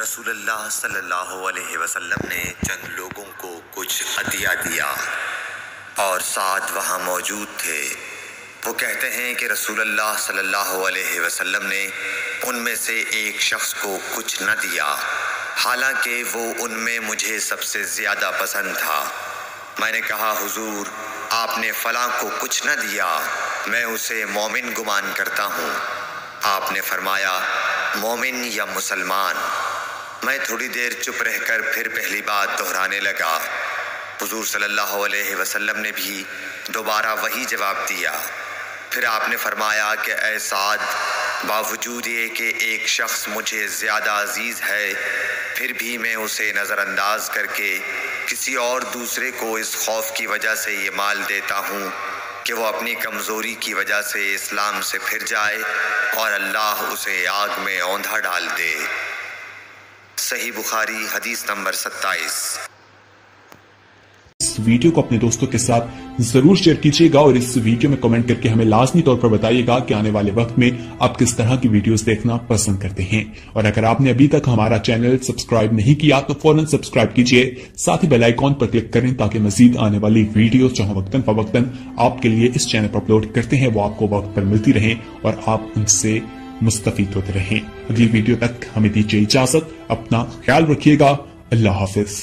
رسول اللہ صلی اللہ علیہ وسلم نے چند لوگوں کو کچھ عطیہ دیا اور ساتھ وہاں موجود تھے۔ وہ کہتے ہیں کہ رسول اللہ صلی اللہ علیہ وسلم نے ان میں سے ایک شخص کو کچھ نہ دیا، حالانکہ وہ ان میں مجھے سب سے زیادہ پسند تھا۔ میں نے کہا حضور، آپ نے فلاں کو کچھ نہ دیا، میں اسے مومن گمان کرتا ہوں۔ آپ نے فرمایا مومن یا مسلمان؟ میں تھوڑی دیر چپ رہ کر پھر پہلی بات دہرانے لگا۔ حضور صلی اللہ علیہ وسلم نے بھی دوبارہ وہی جواب دیا۔ پھر آپ نے فرمایا کہ اے سعد، باوجود یہ کہ ایک شخص مجھے زیادہ عزیز ہے، پھر بھی میں اسے نظر انداز کر کے کسی اور دوسرے کو اس خوف کی وجہ سے یہ مال دیتا ہوں کہ وہ اپنی کمزوری کی وجہ سے اسلام سے پھر جائے اور اللہ اسے آگ میں اوندھا ڈال دے۔ صحیح بخاری حدیث نمبر 27۔ اس ویڈیو کو اپنے دوستوں کے ساتھ ضرور شیئر کیجیے گا اور اس ویڈیو میں کمنٹ کر کے ہمیں لازمی طور پر بتائیے گا کہ آنے والے وقت میں آپ کس طرح کی ویڈیوز دیکھنا پسند کرتے ہیں، اور اگر آپ نے ابھی تک ہمارا چینل سبسکرائب نہیں کیا تو فوراً سبسکرائب کیجیے، ساتھ ہی بیل آئیکن پر کلک کریں تاکہ مزید آنے والی ویڈیوز جو وقتاً فوقتاً آپ کے لیے اس چینل پر اپلوڈ کرتے ہیں وہ آپ کو وقت پر ملتی رہیں اور آپ ان سے مستفید ہوتے رہیں۔ اگلی ویڈیو تک ہمیں دیجیے اجازت، اپنا خیال رکھیے گا، اللہ حافظ۔